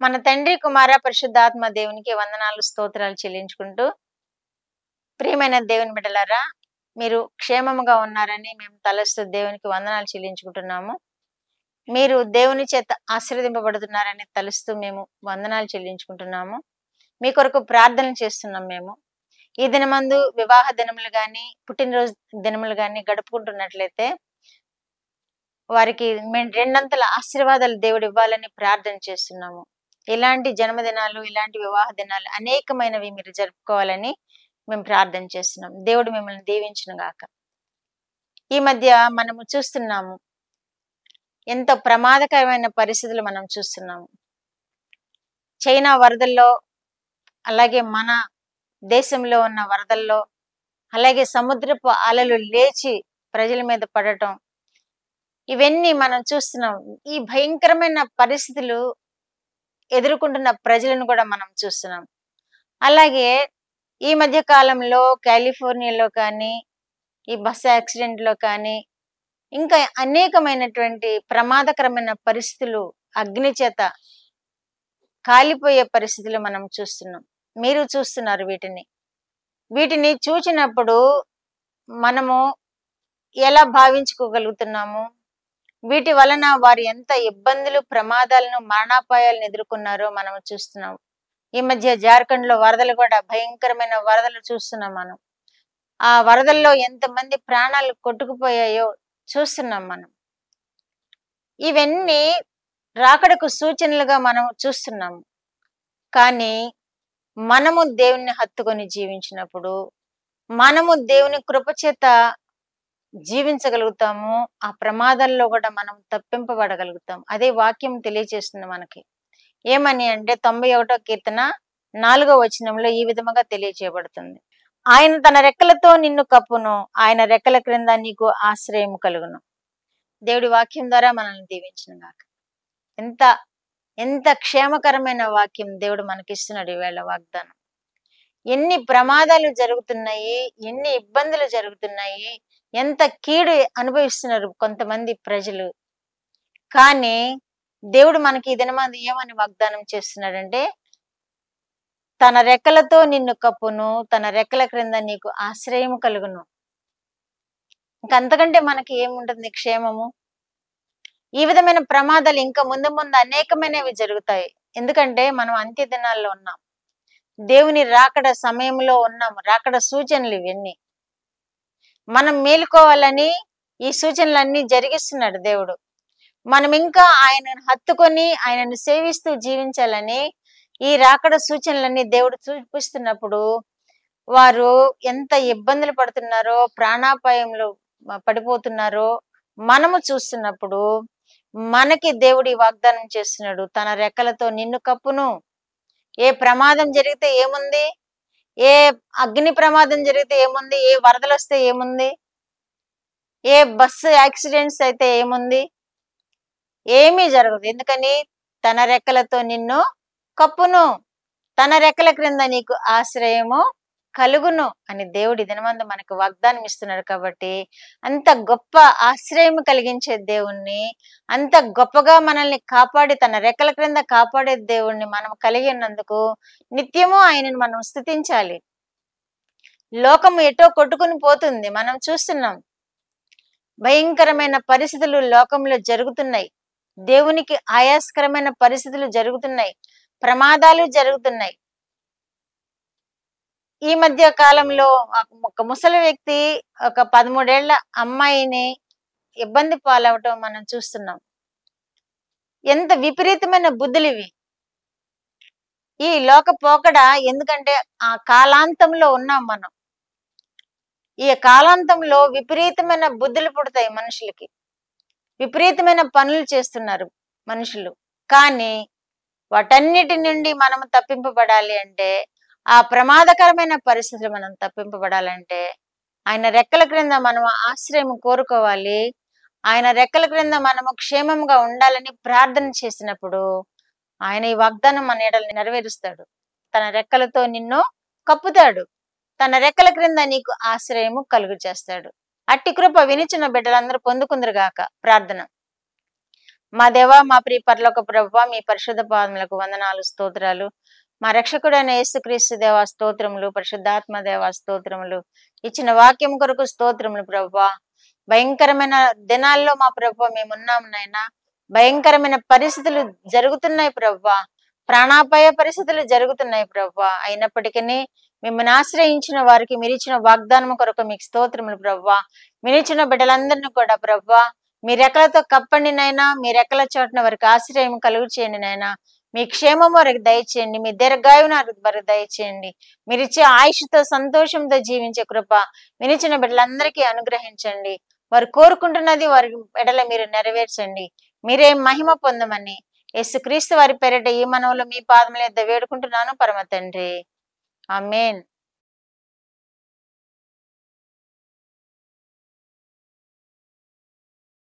మన తండ్రి, కుమార, పరిశుద్ధాత్మ దేవునికి వందనాలు, స్తోత్రాలు చెల్లించుకుంటూ, ప్రియమైన దేవుని బిడ్డలారా, మీరు క్షేమముగా ఉన్నారని మేము తలస్తూ దేవునికి వందనాలు చెల్లించుకుంటున్నాము. మీరు దేవుని చేత ఆశీర్వదింపబడుతున్నారని తలుస్తూ మేము వందనాలు చెల్లించుకుంటున్నాము. మీ కొరకు ప్రార్థనలు చేస్తున్నాం మేము. ఈ దినమందు వివాహ దినములు గాని, పుట్టినరోజు దినములు గాని గడుపుకుంటున్నట్లయితే వారికి మేము రెండంతల ఆశీర్వాదాలు దేవుడు ఇవ్వాలని ప్రార్థన చేస్తున్నాము. ఇలాంటి జన్మదినాలు, ఇలాంటి వివాహ దినాలు అనేకమైనవి మీరు జరుపుకోవాలని మేము ప్రార్థన చేస్తున్నాం. దేవుడు మిమ్మల్ని దీవించును గాక. ఈ మధ్య మనము చూస్తున్నాము, ఎంతో ప్రమాదకరమైన పరిస్థితులు మనం చూస్తున్నాము. చైనా వరదల్లో, అలాగే మన దేశంలో ఉన్న వరదల్లో, అలాగే సముద్రపు అలలు లేచి ప్రజల మీద పడటం, ఇవన్నీ మనం చూస్తున్నాం. ఈ భయంకరమైన పరిస్థితులు ఎదుర్కొంటున్న ప్రజలను కూడా మనం చూస్తున్నాం. అలాగే ఈ మధ్య కాలంలో కాలిఫోర్నియాలో కానీ, ఈ బస్సు యాక్సిడెంట్ లో కానీ, ఇంకా అనేకమైనటువంటి ప్రమాదకరమైన పరిస్థితులు, అగ్ని చేత కాలిపోయే పరిస్థితులు మనం చూస్తున్నాం. మీరు చూస్తున్నారు వీటిని చూచినప్పుడు మనము ఎలా భావించుకోగలుగుతున్నాము? వీటి వలన వారు ఎంత ఇబ్బందులు, ప్రమాదాలను, మరణాపాయాలను ఎదుర్కొన్నారో మనం చూస్తున్నాం. ఈ మధ్య జార్ఖండ్ లో వరదలు కూడా భయంకరమైన వరదలు చూస్తున్నాం మనం. ఆ వరదల్లో ఎంతమంది ప్రాణాలు కొట్టుకుపోయాయో చూస్తున్నాం మనం. ఇవన్నీ రాకడకు సూచనలుగా మనం చూస్తున్నాము. కానీ మనము దేవుణ్ణి హత్తుకొని జీవించినప్పుడు, మనము దేవుని కృపచేత జీవించగలుగుతాము. ఆ ప్రమాదాల్లో కూడా మనం తప్పింపబడగలుగుతాం. అదే వాక్యం తెలియజేస్తుంది మనకి. ఏమని అంటే 91వ కీర్తన 4వ వచనంలో ఈ విధముగా తెలియజేయబడుతుంది. ఆయన తన రెక్కలతో నిన్ను కప్పును, ఆయన రెక్కల క్రింద నీకు ఆశ్రయం కలుగును. దేవుడి వాక్యం ద్వారా మనల్ని దీవించును గాక. ఎంత ఎంత క్షేమకరమైన వాక్యం దేవుడు మనకిస్తున్నాడు ఈవేళ వాగ్దానం. ఎన్ని ప్రమాదాలు జరుగుతున్నాయి, ఎన్ని ఇబ్బందులు జరుగుతున్నాయి, ఎంత కీడు అనుభవిస్తున్నారు కొంతమంది ప్రజలు. కానీ దేవుడు మనకి ఈ దినమందు ఏమని వాగ్దానం చేస్తున్నాడంటే, తన రెక్కలతో నిన్ను కప్పును, తన రెక్కల క్రింద నీకు ఆశ్రయం కలుగును. ఇంకంతకంటే మనకి ఏముంటుంది క్షేమము? ఈ విధమైన ప్రమాదాలు ఇంకా ముందు ముందు అనేకమైనవి జరుగుతాయి. ఎందుకంటే మనం అంత్య దినాల్లో ఉన్నాం, దేవుని రాకడ సమయంలో ఉన్నాము. రాకడ సూచనలు ఇవన్నీ. మనం మేలుకోవాలని ఈ సూచనలన్నీ జరిగిస్తున్నాడు దేవుడు. మనం ఇంకా ఆయనను హత్తుకొని ఆయనను సేవిస్తూ జీవించాలని ఈ రాకడ సూచనలన్నీ దేవుడు చూపిస్తున్నప్పుడు వారు ఎంత ఇబ్బందులు పడుతున్నారో, ప్రాణాపాయంలో పడిపోతున్నారో మనము చూస్తున్నప్పుడు మనకి దేవుడు ఈ వాగ్దానం చేస్తున్నాడు, తన రెక్కలతో నిన్ను కప్పును. ఏ ప్రమాదం జరిగితే ఏముంది? ఏ అగ్ని ప్రమాదం జరిగితే ఏముంది? ఏ వరదలు వస్తే ఏముంది? ఏ బస్సు యాక్సిడెంట్స్ అయితే ఏముంది? ఏమీ జరగదు. ఎందుకని? తన రెక్కలతో నిన్ను కప్పును, తన రెక్కల క్రింద నీకు ఆశ్రయము కలుగును అని దేవుడి దినమందు మనకు వాగ్దానం ఇస్తున్నాడు. కాబట్టి అంత గొప్ప ఆశ్రయం కలిగించే దేవుణ్ణి, అంత గొప్పగా మనల్ని కాపాడి తన రెక్కల క్రింద కాపాడే దేవుణ్ణి మనం కలిగి ఉన్నందుకు నిత్యము ఆయనను మనం స్తుతించాలి. లోకము ఎటో కొట్టుకుని పోతుంది, మనం చూస్తున్నాం. భయంకరమైన పరిస్థితులు లోకంలో జరుగుతున్నాయి. దేవునికి ఆయాస్కరమైన పరిస్థితులు జరుగుతున్నాయి, ప్రమాదాలు జరుగుతున్నాయి. ఈ మధ్య కాలంలో ఒక ముసలి వ్యక్తి ఒక 13 ఏళ్ల అమ్మాయిని ఇబ్బంది పాలవటం మనం చూస్తున్నాం. ఎంత విపరీతమైన బుద్ధులు ఇవి! ఈ లోక పోకడ. ఎందుకంటే ఆ కాలాంతంలో ఉన్నాం మనం. ఈ కాలాంతంలో విపరీతమైన బుద్ధులు పుడతాయి మనుషులకి. విపరీతమైన పనులు చేస్తున్నారు మనుషులు. కానీ వాటన్నిటి నుండి మనం తప్పింపబడాలి అంటే, ఆ ప్రమాదకరమైన పరిస్థితులు మనం తప్పింపబడాలంటే ఆయన రెక్కల క్రింద మనం ఆశ్రయం కోరుకోవాలి. ఆయన రెక్కల క్రింద మనము క్షేమంగా ఉండాలని ప్రార్థన చేసినప్పుడు ఆయన ఈ వాగ్దానం మన ఎడల నెరవేరుస్తాడు. తన రెక్కలతో నిన్ను కప్పుతాడు, తన రెక్కల క్రింద నీకు ఆశ్రయము కలుగు చేస్తాడు. అట్టి కృప వినిచిన బిడ్డలందరూ పొందుకుందరు గాక. ప్రార్థన. మా దేవా, మా ప్రియ పరలోక ప్రభువా, మీ పరిశుద్ధ పాదములకు వందనాలు, స్తోత్రాలు. మా రక్షకుడైన యేసుక్రీస్తు దేవా స్తోత్రములు, పరిశుద్ధాత్మ దేవా స్తోత్రములు. ఇచ్చిన వాక్యం కొరకు స్తోత్రములు ప్రభువా. భయంకరమైన దినాల్లో మా ప్రభువా మేమున్నాము నాయనా. భయంకరమైన పరిస్థితులు జరుగుతున్నాయి ప్రభువా. ప్రాణాపాయ పరిస్థితులు జరుగుతున్నాయి ప్రభువా. అయినప్పటికీ మిమ్మల్ని ఆశ్రయించిన వారికి మీరిచ్చిన వాగ్దానం కొరకు మీకు స్తోత్రములు ప్రభువా. మీరిచ్చిన బిడ్డలందరినీ కూడా ప్రభువా మీ రెక్కలతో కప్పండి నైనా. మీ రెక్కల చోటున వారికి ఆశ్రయం కలుగు చేయండి నైనా. మీ క్షేమం వారికి దయచేయండి. మీ దీర్ఘాయువును వారికి దయచేయండి. మీరిచ్చే ఆయుష్తో సంతోషంతో జీవించే కృప మీరిచ్చిన బిడ్డలందరికీ అనుగ్రహించండి. వారు కోరుకుంటున్నది వారి బిడ్డల మీరు నెరవేర్చండి. మీరే మహిమ పొందమని యేసుక్రీస్తు వారి పేరిట ఈ మనవులు మీ పాదముల యొద్ద వేడుకుంటున్నాను పరమ తండ్రి. ఆమేన్.